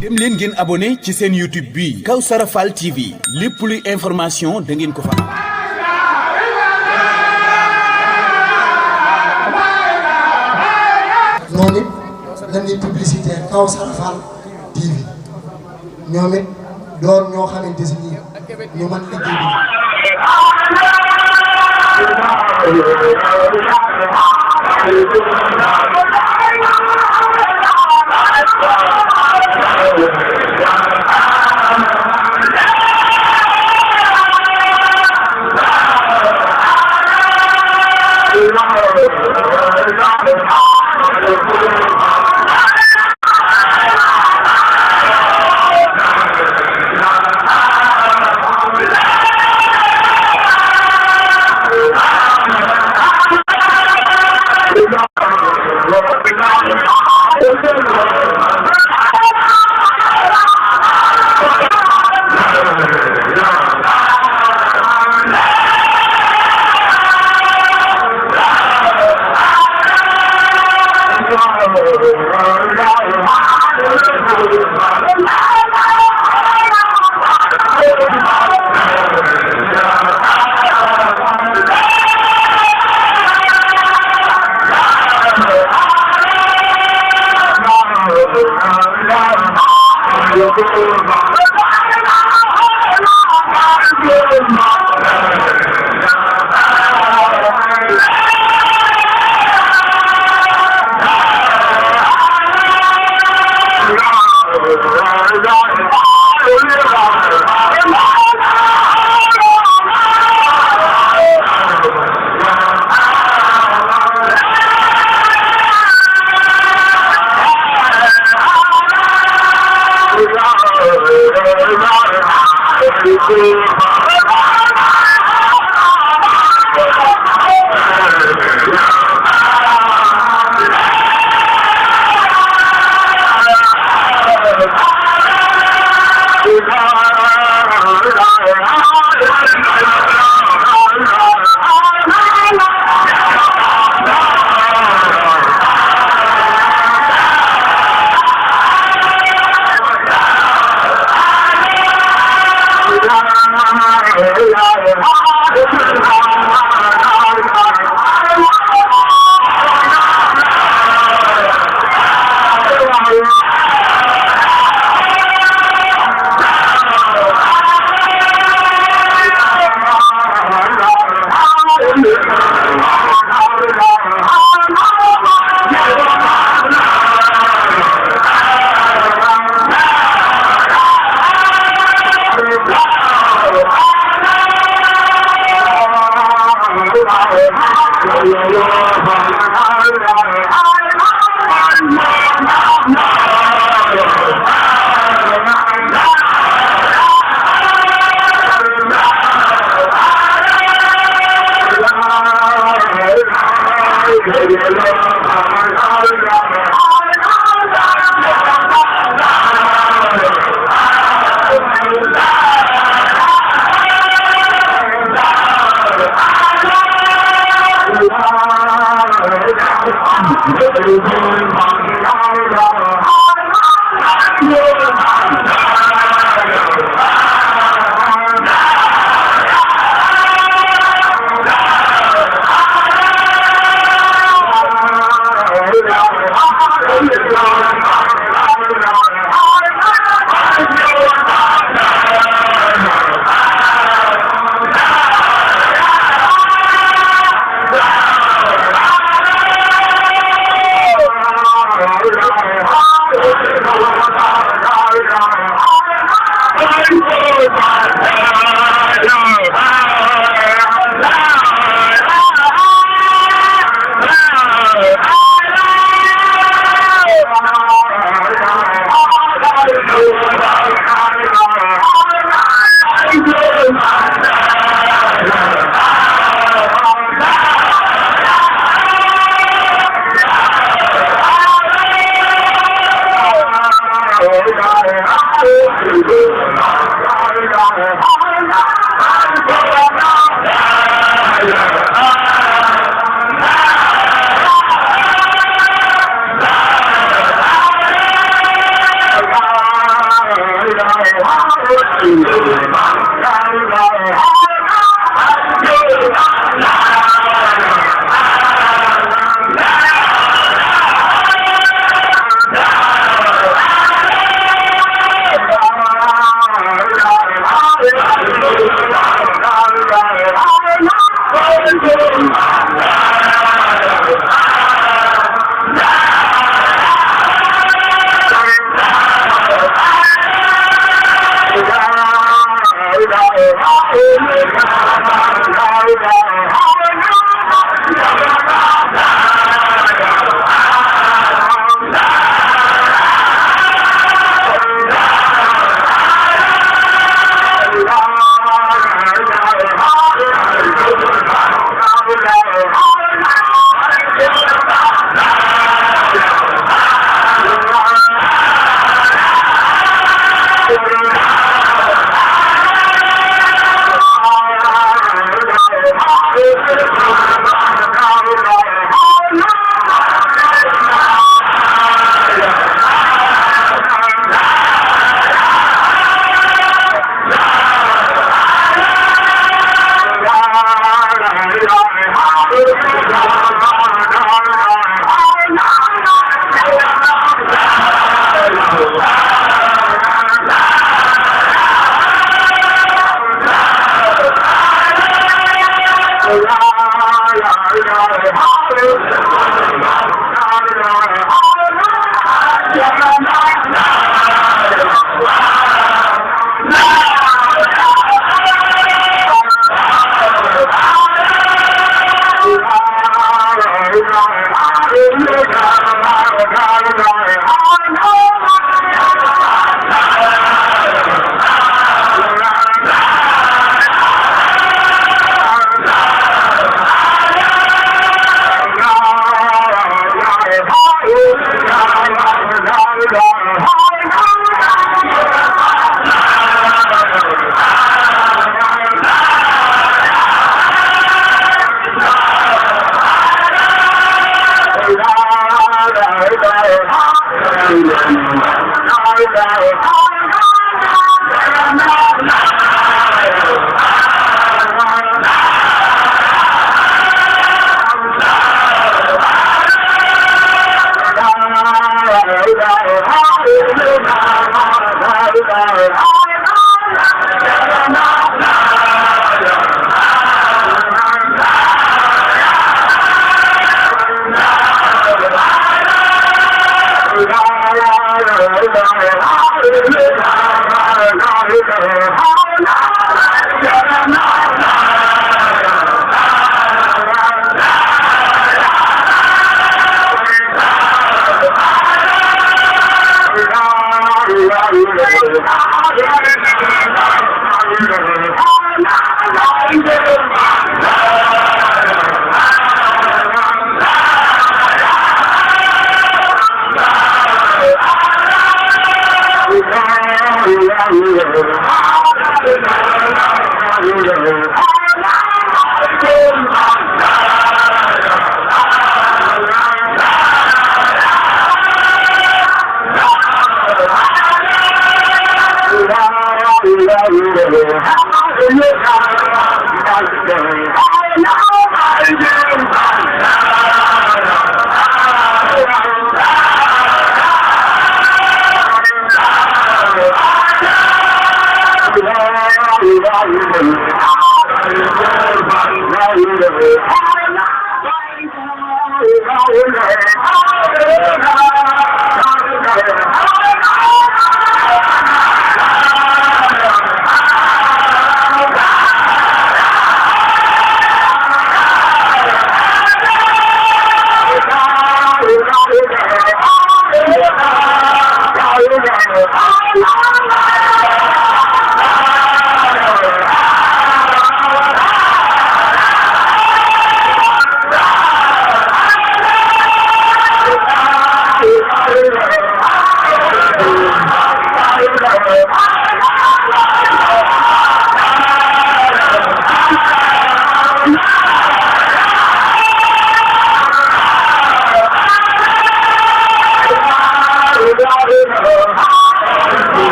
dem leen ngeen abonné ci seen YouTube bi Kawsara Fall TV lépp luy information da ngeen ko fa am. noonu it dañuy publicité Kawsara Fall TV ñoom it doon ñoo xamante si nii ñu mën liggéey bi.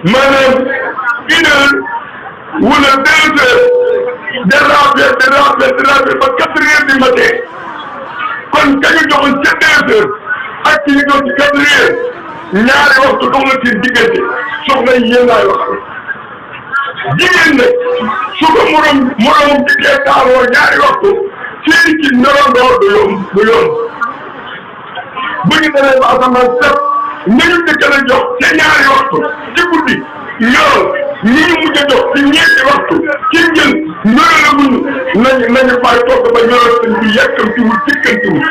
maanaam 1 heure wala 2 heures déraper ba 4 heures du matin kon kañu joxoon ca 2 heures ak ci ñu doon ci 4 heures ñaari waxtu dox na seen diggante soxna yi yéen laay wax jigéen nag su ko moroomam dikkee taaloo ñaari waxtu seen ci ñorandoo du yomb bu ñu demee ba asamaan set nañu dëkkal a jox ca ñaari waxtu ci guddi ñoro ñi ñu mujj a jox ci ñeenti waxtu ci njël ñoralaguñu nañu fay togg ba ñoral seen bi yàkkamtiwul dikkantiwul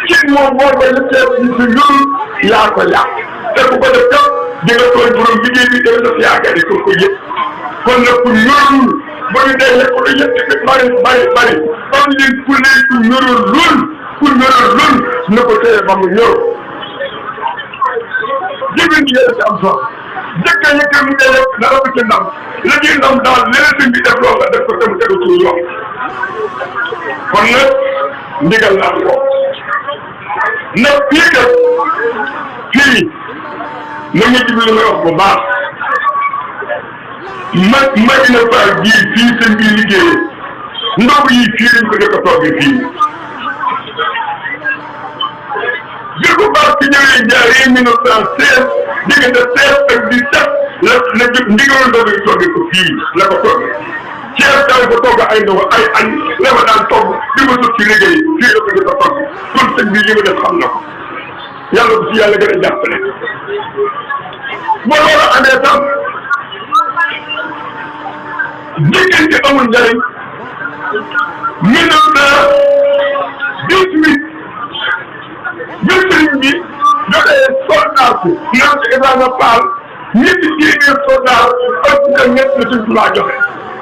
ci moom moo koy la ceeb yi si ñorul yaa ko yàq te bu ko def kat di nga tooñ borom liggéey bi def daf yaakaar ne ko yëpp kon nag ku ñorul ba ñu dee lekk lu yëpp bi bari am leen ku leen ku ñorul lool na ko téye ba mu ñor jigéen ñi ngeen ci am solo jëkkër yëkkër mu dee yëpp na ëpp ci ndam la ñuy ndam daal leneen sëñ bi def loo nga def ko te mu tegu ci yoon kon nag ndigal naa ko ndax fii kat fii na nga jublu li may wax bu baax Madina Fall bii fii seen biir liggéeyee ndogu yi fii lañ ko def ko toogee fii bi ko baax ci ñëwee jaaree 1916 diggante 16 ak 17 la ndigalul ndogu yi toogee ko fii la ko toogee Cees daan ko togg ay ndogu ay añ la ma daan togg bi ma sut ci liggéey fii la ko def ko togg kon sëñ bi li ma def xam na ko yàlla bu ci yàlla gën a jàppale boo loolu amee tam diggante amul njëriñ 1918 bi sëriñ bi joxee soldat si naan ci Ibrahima Fall ñetti téeméer soldat ak ñett la Sëriñ Tuubaa joxe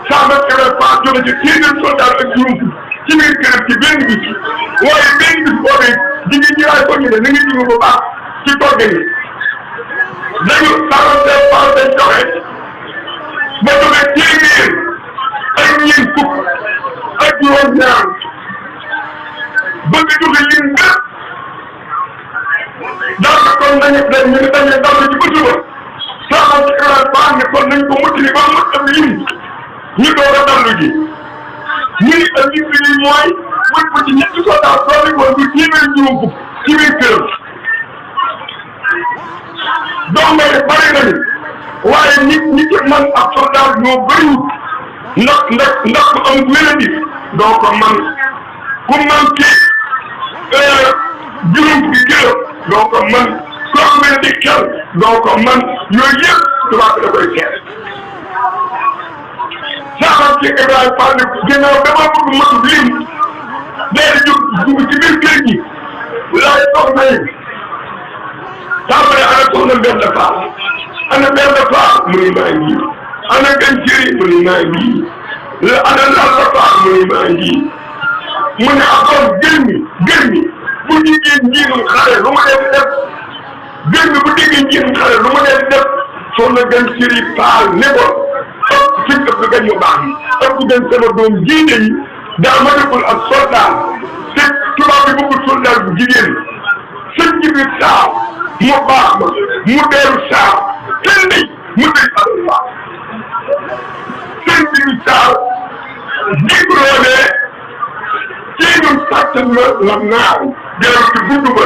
saa Ibrahima Fall joxe ci téeméer soldat ak juróom ci biir këram ci benn bis waaye benn bis boobee jigéen ñi laay ko ñu ne na nga jiwu bu baax ci togg yi dañu saa Fall dañ joxe ba joxe téeméer ak ñeent fukk ak juróom-ñaar bëgg joxe lim bépp daanaka kon nañu ñu ngi dañuy dal ci bëtu ba saa ci Ibrahima Fall ne kon nañ ko mottali ba mu am lim ñu doog a dallu ji ñu ni ak lim bi mooy buñ ko ci ñetti soldat doole ko du téeméer juróom fukk ci biir këram donc bari nañu waaye nit ñi ci man ak soldat ñoo bëriwul ndax ku am wéradi doo ko man ku manqué juróom fukki kilo doo ko man ku am wéradi xel doo ko man yooyu yëpp tubaab da koy seet saxam ci Ibrahima Fall ginnaaw dama bëgg matu lim day jóg dugg ci biir kër gi laay soxna yi tàmbale ana soxna Mbenda Fall ana Mbenda Fall mu ni maa ngi ana Ganciri mu ni maa ngi ana Lalla Fall mu ni maa ngi mu ne akoon gër mi bu jigéen njiinum xale lu ma def def gër mi bu déggee njiinum xale lu ma def def soxna Ganciri Fall ne ko ëpp gën ñu baax yi ëpp gën sama doom jiite yi daa ma deful ak soldat te tubaab bi bëggul soldat bu jigéen sëñ ji bi saa mu baax ma mu deeru saa kenn mu dëj alfa sëñ ji bi saa jibroolee ci ñun sàkkat ma la naaw jëral ci gudd ba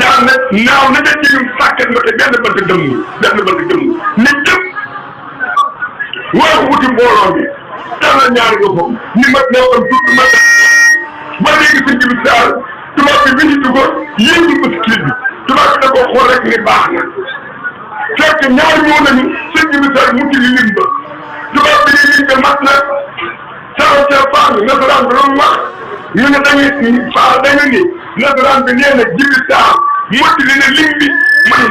jaar na naaw na ca ci ñun sàkkat ma te benn bant dëmm ne jëpp waaye wuti mbooloo bi dana ñaari nga foofu ni ma ne am tuuti ma ba léegi sëñ bi saa tubaab bi bi ñu duggoon yéegul ba si kii bi tubaab bi da koo xool rek ni baax na fekk ñaar ñoo nañu sëñ bi saa mu ci lim ba tubaab bi ni lim ba mat na saa Fall nasaraan bi loolu wax ñu ne dañuy dañu ni nasaraan bi nee na jibi saa mottali na lim bi man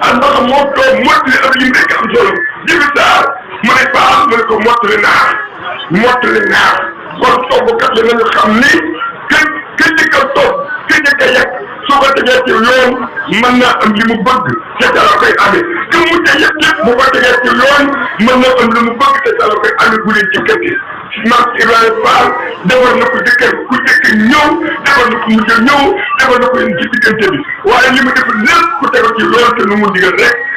ak ndax moo toog mottali ak lim rek am solo jibi saa mu ne Fall mu ne ko mottali naa kon toggkat yi nañu xam ni ka njëkk a togg ka njëkk a yegg su ko tegee ci yoon mën naa am li mu bëgg te dara koy amee ka mujj a yegg yëpp bu ko tegee ci yoon mën naa am li mu bëgg te dara koy amee bu leen ci kër gi Maam Ibrahima Fall defar na ko jëkkër ku jëkk ñëw defar na ko mujj ñëw defar na ko ci diggante bi waaye li mu def lépp ku tegu ci yoon te nu mu digal rek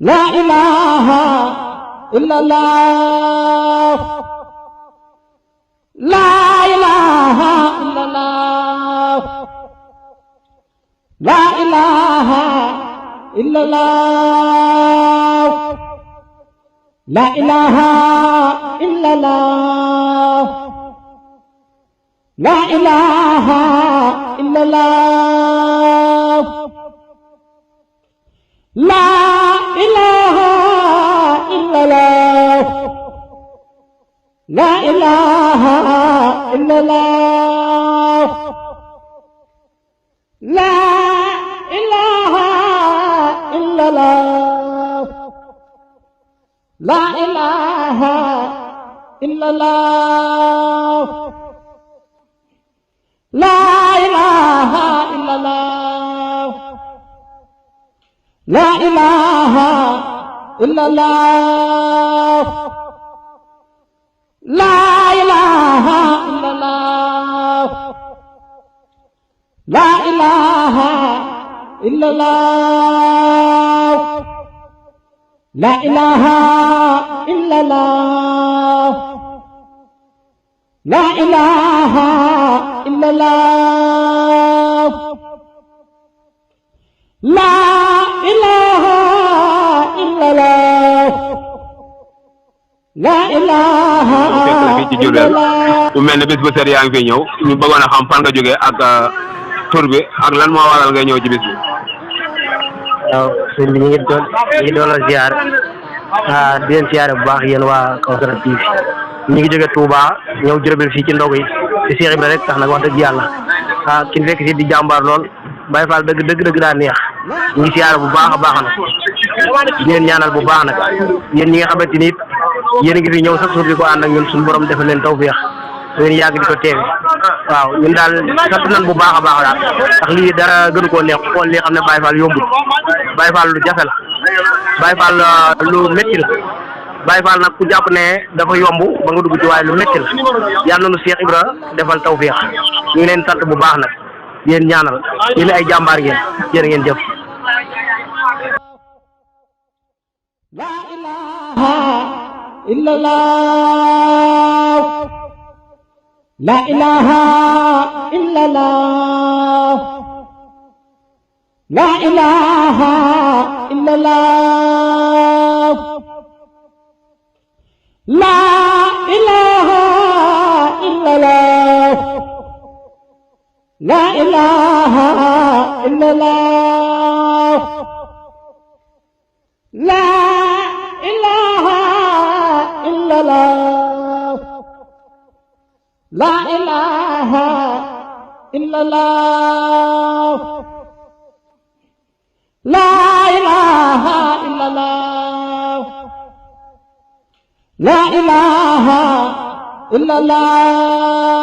لا إله إلا الله لا إله إلا الله لا إله إلا الله لا إله إلا الله لا إله إلا الله لا إله إلا الله لا إله إلا الله لا إله إلا الله لا إله إلا الله لا إله إلا الله لا إله إلا الله لا إله إلا الله لا إله إلا الله لا إله إلا الله لا إله إلا الله لا إله إلا الله لا إله إلا الله mu mel ne bis bu set yaa ngi fi ñëw ñu bëggoon a xam fan nga jógee ak tur bi ak lan moo waral nga ñëw ci bis bi. waaw sëñ bi ñu ngi doon ziar di leen ziare bu baax yéen waa Kawsara TV ñu ngi jóge Touba ñëw Diourbel fii ci ndogu yi ci Cheikh Ibra rek tax nag wax dëgg yàlla kin fekk si di jàmbaar lool Baye Fall dëgg daa neex ñu ngi ziare bu baax a baax nag di leen ñaanal bu baax nag yéen ñi nga xamante ni yéen a ngi fi ñëw sax suur di ko ànd ak ñun suñu borom defal leen tawfeex leen yàgg di ko teewe waaw ñun daal sant nañ bu baax a baax daal ndax lii dara gënu koo neex xool li xam ne Baye Fall yombul Baye Fall lu jafe la Baye Fall lu métti la Baye Fall nag ku jàpp ne dafa yomb ba nga dugg ci waaye lu métti la yàlla na nu Cheikh Ibra defal tawfeex ñu ngi leen sant bu baax nag yéen ñaanal yéen ay jàmbaar ngeen jërë ngeen jëf. لا إله إلا الله لا إله إلا الله لا إله إلا الله لا إله إلا الله لا إله إلا الله لا إله إلا الله لا إله إلا الله لا إله إلا الله لا إله إلا الله